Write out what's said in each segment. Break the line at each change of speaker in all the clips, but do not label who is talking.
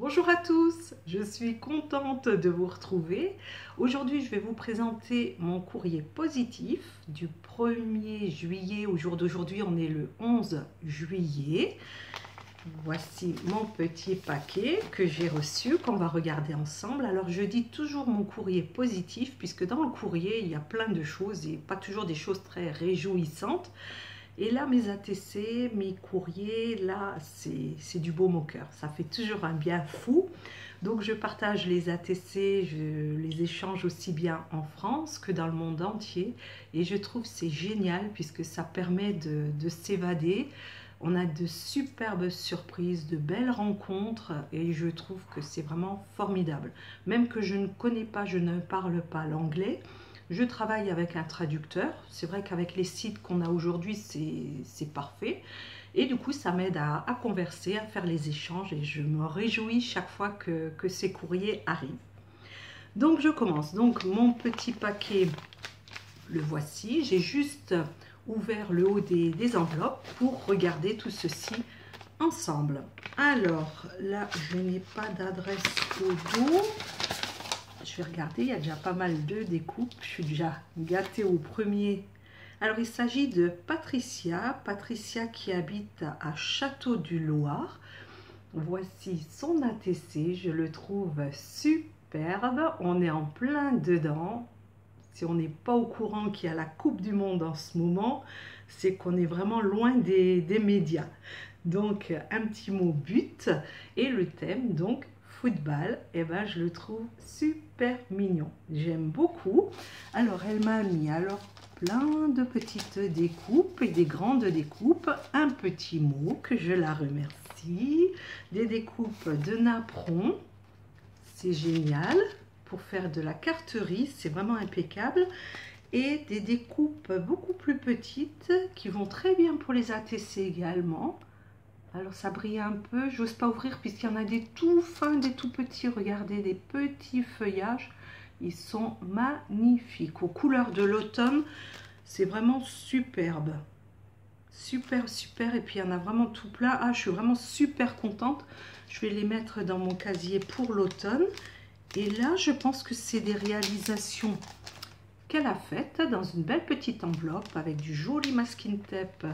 Bonjour à tous, je suis contente de vous retrouver. Aujourd'hui, je vais vous présenter mon courrier positif du 1er juillet. Au jour d'aujourd'hui, on est le 11 juillet. Voici mon petit paquet que j'ai reçu, qu'on va regarder ensemble. Alors, je dis toujours mon courrier positif, puisque dans le courrier, il y a plein de choses et pas toujours des choses très réjouissantes. Et là, mes ATC, mes courriers, là, c'est du baume au cœur. Ça fait toujours un bien fou. Donc, je partage les ATC, je les échange aussi bien en France que dans le monde entier. Et je trouve c'est génial puisque ça permet de s'évader. On a de superbes surprises, de belles rencontres et je trouve que c'est vraiment formidable. Même que je ne connais pas, je ne parle pas l'anglais. Je travaille avec un traducteur. C'est vrai qu'avec les sites qu'on a aujourd'hui, c'est parfait. Et du coup, ça m'aide à converser, à faire les échanges et je me réjouis chaque fois que ces courriers arrivent. Donc, je commence. Donc, mon petit paquet, le voici. J'ai juste ouvert le haut des enveloppes pour regarder tout ceci ensemble. Alors, là, je n'ai pas d'adresse au dos. Je vais regarder, il y a déjà pas mal de découpes. Je suis déjà gâtée au premier. Alors, il s'agit de Patricia. Patricia qui habite à Château-du-Loir. Voici son ATC. Je le trouve superbe. On est en plein dedans. Si on n'est pas au courant qu'il y a la Coupe du Monde en ce moment, c'est qu'on est vraiment loin des médias. Donc, un petit mot but. Et le thème, donc, football, et ben je le trouve super mignon. J'aime beaucoup. Alors elle m'a mis plein de petites découpes et des grandes découpes. Un petit mot que je la remercie. Des découpes de napperon. C'est génial. Pour faire de la carterie, c'est vraiment impeccable. Et des découpes beaucoup plus petites qui vont très bien pour les ATC également. Alors ça brille un peu, j'ose pas ouvrir puisqu'il y en a des tout fins, des tout petits. Regardez, des petits feuillages, ils sont magnifiques. Aux couleurs de l'automne, c'est vraiment superbe. Super, super, et puis il y en a vraiment tout plein. Ah, je suis vraiment super contente. Je vais les mettre dans mon casier pour l'automne. Et là, je pense que c'est des réalisations qu'elle a faites dans une belle petite enveloppe avec du joli masking tape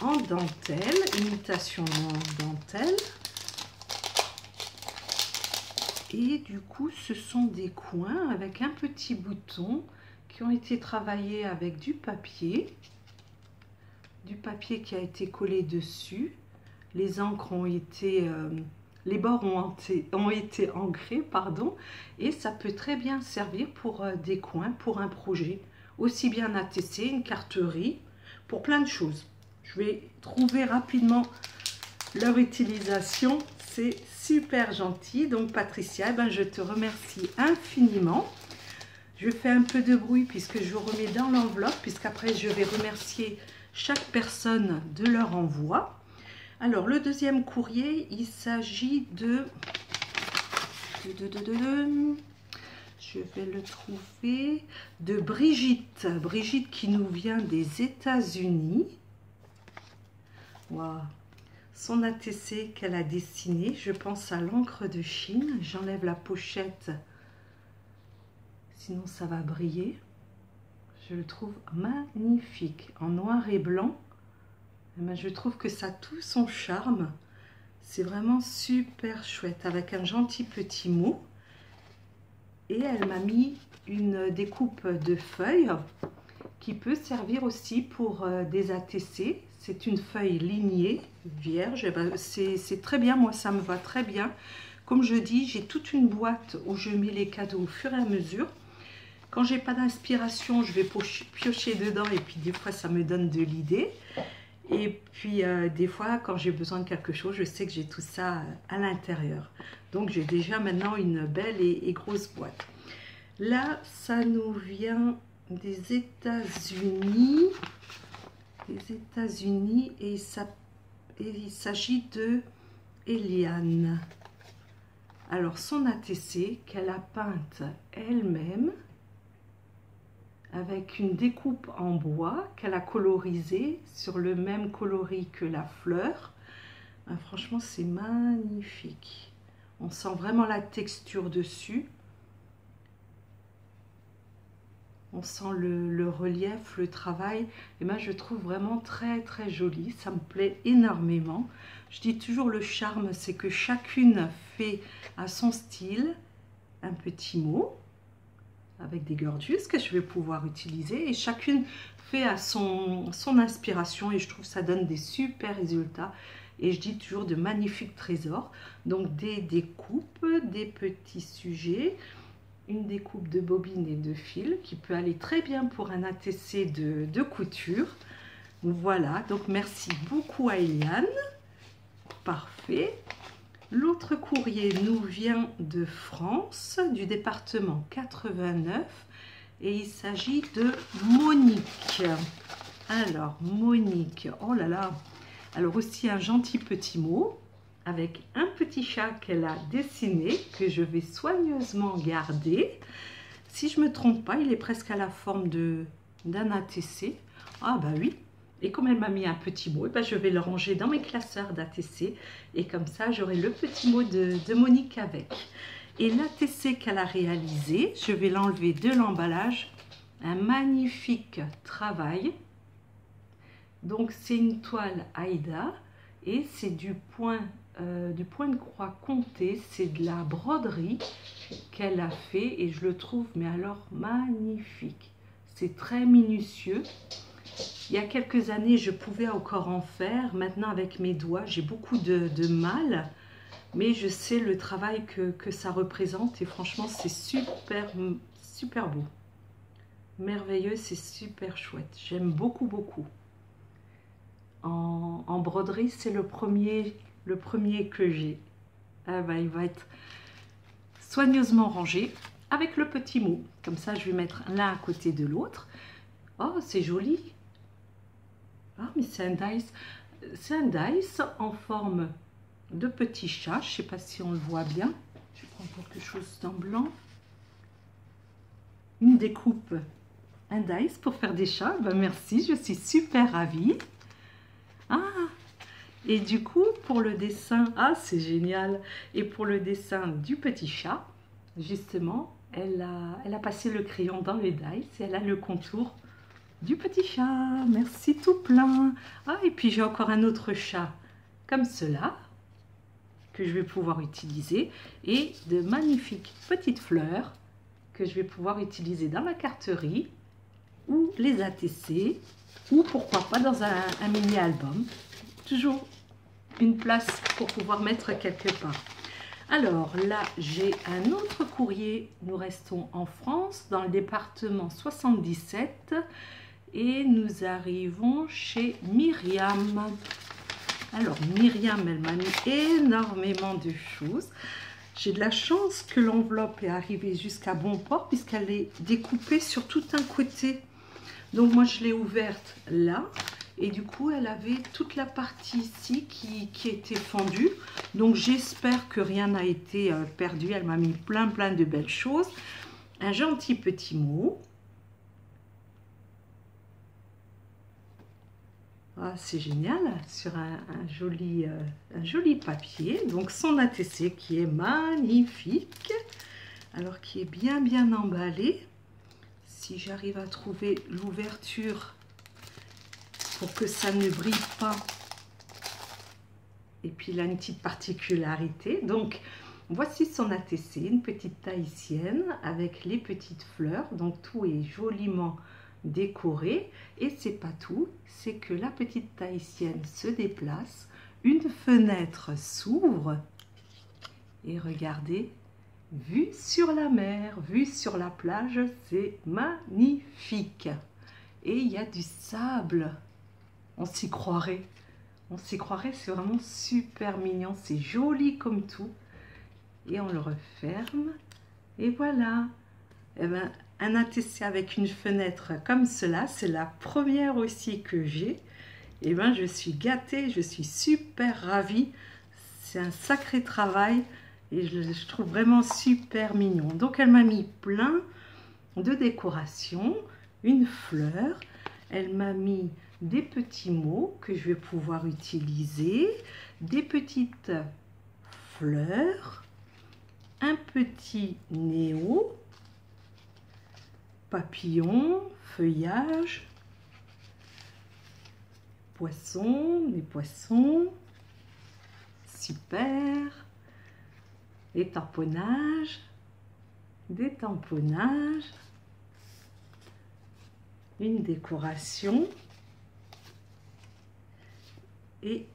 en dentelle, imitation en dentelle. Et du coup, ce sont des coins avec un petit bouton qui ont été travaillés avec du papier qui a été collé dessus. Les encres ont été, les bords ont été ancrés, pardon, et ça peut très bien servir pour des coins, pour un projet, aussi bien ATC, une carterie, pour plein de choses. Je vais trouver rapidement leur utilisation. C'est super gentil. Donc Patricia, eh ben, je te remercie infiniment. Je fais un peu de bruit puisque je remets dans l'enveloppe, puisqu'après je vais remercier chaque personne de leur envoi. Alors le deuxième courrier, il s'agit de... Je vais le trouver, de Brigitte. Brigitte qui nous vient des États-Unis. Wow. Son ATC qu'elle a dessiné, je pense à l'encre de Chine. J'enlève la pochette, sinon ça va briller. Je le trouve magnifique, en noir et blanc. Je trouve que ça a tout son charme. C'est vraiment super chouette, avec un gentil petit mot. Et elle m'a mis une découpe de feuilles qui peut servir aussi pour des ATC. C'est une feuille lignée, vierge. C'est très bien, moi ça me va très bien. Comme je dis, j'ai toute une boîte où je mets les cadeaux au fur et à mesure. Quand j'ai pas d'inspiration, je vais piocher dedans et puis des fois ça me donne de l'idée. Et puis des fois quand j'ai besoin de quelque chose, je sais que j'ai tout ça à l'intérieur. Donc j'ai déjà maintenant une belle et grosse boîte. Là, ça nous vient des États-Unis. Et il s'agit de Eliane. Alors son ATC qu'elle a peinte elle-même avec une découpe en bois qu'elle a colorisée sur le même coloris que la fleur. Franchement, c'est magnifique. On sent vraiment la texture dessus. On sent le relief, le travail. Et moi, je trouve vraiment très très joli. Ça me plaît énormément. Je dis toujours le charme, c'est que chacune fait à son style un petit mot avec des gorgeous que je vais pouvoir utiliser. Et chacune fait à son inspiration. Et je trouve que ça donne des super résultats. Et je dis toujours de magnifiques trésors. Donc des découpes, des petits sujets. Une découpe de bobine et de fil qui peut aller très bien pour un ATC de couture. Voilà, donc merci beaucoup à Eliane. Parfait. L'autre courrier nous vient de France, du département 89, et il s'agit de Monique. Alors, Monique, oh là là, alors aussi un gentil petit mot, avec un petit chat qu'elle a dessiné, que je vais soigneusement garder. Si je ne me trompe pas, il est presque à la forme d'un ATC. Ah bah oui. Et comme elle m'a mis un petit mot, bah je vais le ranger dans mes classeurs d'ATC. Et comme ça, j'aurai le petit mot de Monique avec. Et l'ATC qu'elle a réalisé, je vais l'enlever de l'emballage. Un magnifique travail. Donc c'est une toile Aïda et c'est du point de croix compté, c'est de la broderie qu'elle a fait et je le trouve mais alors magnifique. C'est très minutieux. Il y a quelques années je pouvais encore en faire, maintenant avec mes doigts j'ai beaucoup de mal, mais je sais le travail que ça représente et franchement c'est super super beau, merveilleux, c'est super chouette, j'aime beaucoup beaucoup. En broderie c'est le premier que j'ai. Ah bah, il va être soigneusement rangé avec le petit mot. Comme ça, je vais mettre l'un à côté de l'autre. Oh, c'est joli. Ah, mais c'est un dice. C'est un dice en forme de petit chat. Je ne sais pas si on le voit bien. Je prends quelque chose en blanc. Une découpe. Un dice pour faire des chats. Ben, merci, je suis super ravie. Ah, et du coup, pour le dessin, ah c'est génial, et pour le dessin du petit chat, justement, elle a passé le crayon dans les dice et elle a le contour du petit chat. Merci tout plein. Ah, et puis j'ai encore un autre chat comme cela, que je vais pouvoir utiliser, et de magnifiques petites fleurs que je vais pouvoir utiliser dans ma carterie, ou les ATC, ou pourquoi pas dans un mini-album. Toujours une place pour pouvoir mettre quelque part. Alors là, j'ai un autre courrier. Nous restons en France, dans le département 77. Et nous arrivons chez Myriam. Alors Myriam, elle m'a mis énormément de choses. J'ai de la chance que l'enveloppe est arrivée jusqu'à bon port, puisqu'elle est découpée sur tout un côté. Donc moi, je l'ai ouverte là. Et du coup, elle avait toute la partie ici qui était fendue. Donc, j'espère que rien n'a été perdu. Elle m'a mis plein de belles choses. Un gentil petit mot. Ah, c'est génial. Sur un joli papier. Donc, son ATC qui est magnifique. Alors, qui est bien emballé. Si j'arrive à trouver l'ouverture pour que ça ne brille pas. Et puis il a une petite particularité. Donc voici son ATC, une petite tahitienne avec les petites fleurs. Donc tout est joliment décoré. Et c'est pas tout, c'est que la petite tahitienne se déplace, une fenêtre s'ouvre et regardez, vue sur la mer, vue sur la plage, c'est magnifique. Et il y a du sable. On s'y croirait, c'est vraiment super mignon, c'est joli comme tout. Et on le referme, et voilà. Eh ben, un ATC avec une fenêtre comme cela, c'est la première aussi que j'ai. Et ben, je suis gâtée, je suis super ravie. C'est un sacré travail, et je trouve vraiment super mignon. Donc elle m'a mis plein de décorations, une fleur, elle m'a mis des petits mots que je vais pouvoir utiliser, des petites fleurs, petit néo, papillon, feuillage, poisson, des poissons, super, des tamponnages, une décoration et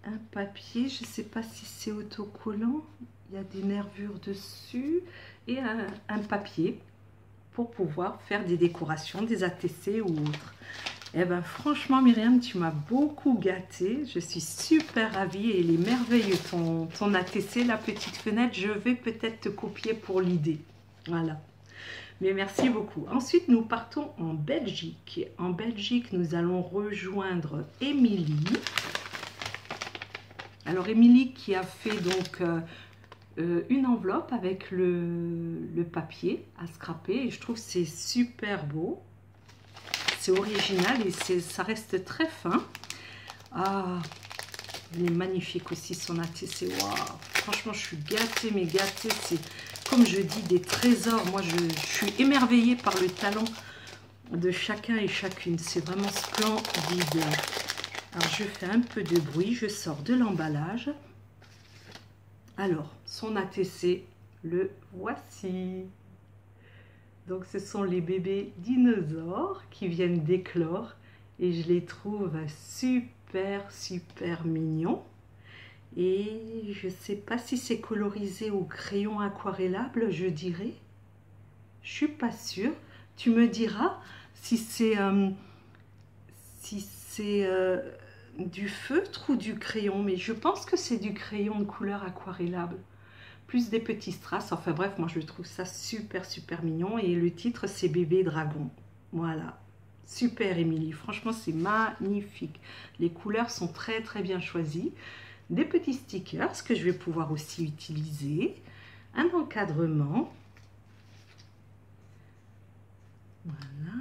un papier, je ne sais pas si c'est autocollant, il y a des nervures dessus et un papier pour pouvoir faire des décorations, des ATC ou autres. Eh ben franchement Myriam, tu m'as beaucoup gâtée, je suis super ravie et il est merveilleux ton ATC, la petite fenêtre, je vais peut-être te copier pour l'idée. Voilà. Mais merci beaucoup. Ensuite, nous partons en Belgique. En Belgique, nous allons rejoindre Émilie. Alors Émilie qui a fait donc une enveloppe avec le papier à scraper et je trouve que c'est super beau. C'est original et ça reste très fin. Ah, il est magnifique aussi son ATC. Waouh, franchement, je suis gâtée, mais gâtée. C'est, comme je dis, des trésors. Moi, je suis émerveillée par le talent de chacun et chacune. C'est vraiment splendide. Alors, je fais un peu de bruit. Je sors de l'emballage. Alors, son ATC, le voici. Donc, ce sont les bébés dinosaures qui viennent d'éclore et je les trouve super, super mignons. Et je ne sais pas si c'est colorisé au crayon aquarellable, je dirais. Je ne suis pas sûre. Tu me diras si c'est du feutre ou du crayon, mais je pense que c'est du crayon de couleur aquarellable. Plus des petits strass, enfin bref, moi je trouve ça super super mignon et le titre c'est Bébé Dragon. Voilà, super Émilie, franchement c'est magnifique. Les couleurs sont très très bien choisies. Des petits stickers que je vais pouvoir aussi utiliser, un encadrement, voilà,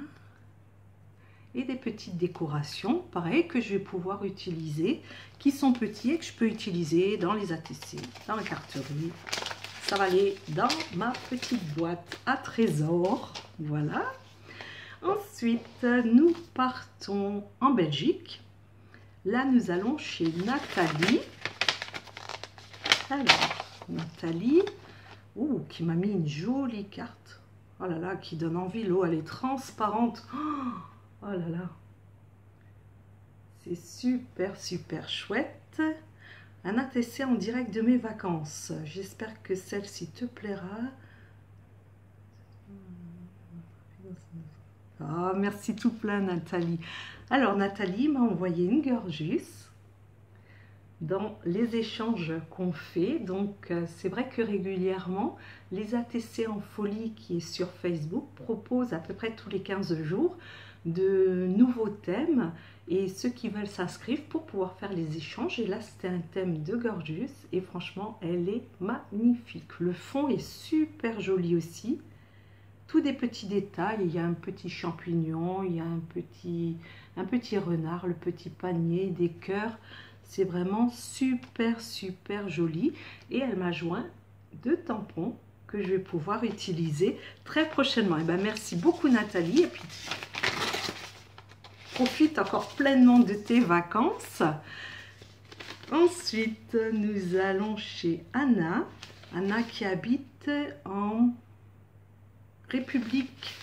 et des petites décorations, pareil, que je vais pouvoir utiliser, qui sont petits et que je peux utiliser dans les ATC, dans la carterie. Ça va aller dans ma petite boîte à trésors, voilà. Ensuite, nous partons en Belgique. Là, nous allons chez Nathalie. Alors, Nathalie, qui m'a mis une jolie carte. Oh là là, qui donne envie. L'eau, elle est transparente. Oh là là. C'est super, super chouette. Un ATC en direct de mes vacances. J'espère que celle-ci te plaira. Oh, merci tout plein, Nathalie. Alors, Nathalie m'a envoyé une Gorgeous dans les échanges qu'on fait. Donc, c'est vrai que régulièrement, les ATC en folie qui est sur Facebook proposent à peu près tous les 15 jours de nouveaux thèmes et ceux qui veulent s'inscrivent pour pouvoir faire les échanges. Et là, c'était un thème de Gorgeous et franchement, elle est magnifique. Le fond est super joli aussi. Tous des petits détails, il y a un petit champignon, il y a un petit renard, le petit panier, des cœurs. C'est vraiment super, super joli. Et elle m'a joint 2 tampons que je vais pouvoir utiliser très prochainement. Et ben merci beaucoup Nathalie. Et puis, profite encore pleinement de tes vacances. Ensuite, nous allons chez Anna. Anna qui habite en République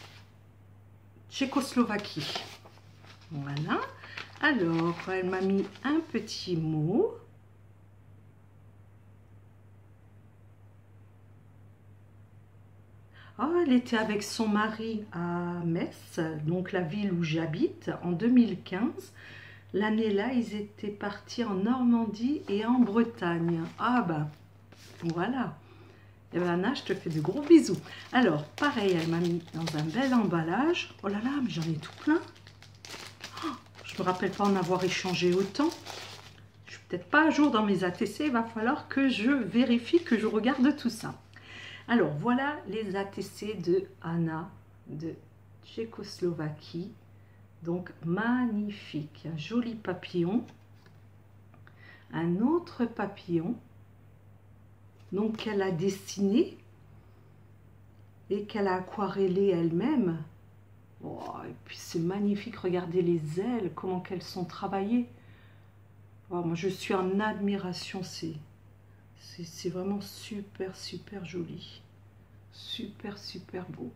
Tchécoslovaquie. Voilà. Alors, elle m'a mis un petit mot. Oh, elle était avec son mari à Metz, donc la ville où j'habite, en 2015. L'année-là, ils étaient partis en Normandie et en Bretagne. Ah ben, voilà. Et bien Anna, je te fais de gros bisous. Alors, pareil, elle m'a mis dans un bel emballage. Oh là là, mais j'en ai tout plein. Oh, je ne me rappelle pas en avoir échangé autant. Je ne suis peut-être pas à jour dans mes ATC. Il va falloir que je vérifie, que je regarde tout ça. Alors, voilà les ATC de Anna de Tchécoslovaquie. Donc, magnifique. Un joli papillon. Un autre papillon. Donc, elle a dessiné et qu'elle a aquarellé elle-même. Oh, et puis c'est magnifique, regardez les ailes, comment qu'elles sont travaillées. Oh, moi je suis en admiration, c'est vraiment super super joli. Super super beau.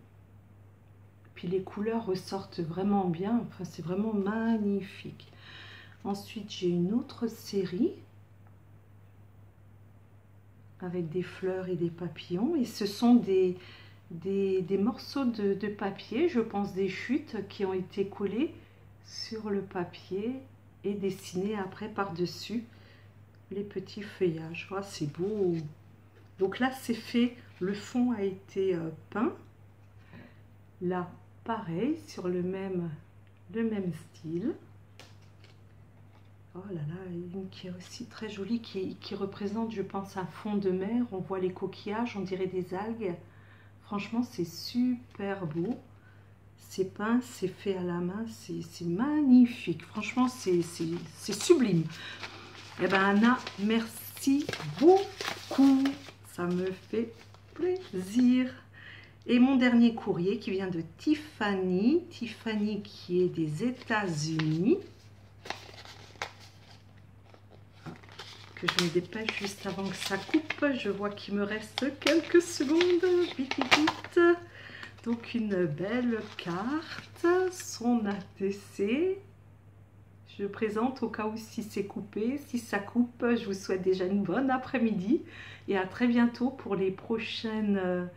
Puis les couleurs ressortent vraiment bien, enfin c'est vraiment magnifique. Ensuite j'ai une autre série avec des fleurs et des papillons, et ce sont des morceaux de papier, je pense des chutes qui ont été collées sur le papier et dessinés après par-dessus les petits feuillages. Oh, c'est beau. Donc là c'est fait, le fond a été peint. Là pareil, sur le même style. Oh là là, une qui est aussi très jolie, qui représente, je pense, un fond de mer. On voit les coquillages, on dirait des algues. Franchement, c'est super beau. C'est peint, c'est fait à la main, c'est magnifique. Franchement, c'est sublime. Eh bien, Anna, merci beaucoup. Ça me fait plaisir. Et mon dernier courrier qui vient de Tiffany. Tiffany qui est des États-Unis. Que je me dépêche juste avant que ça coupe. Je vois qu'il me reste quelques secondes. Vite, vite, vite. Donc une belle carte, son ATC. Je présente au cas où si c'est coupé. Si ça coupe, je vous souhaite déjà une bonne après-midi. Et à très bientôt pour les prochaines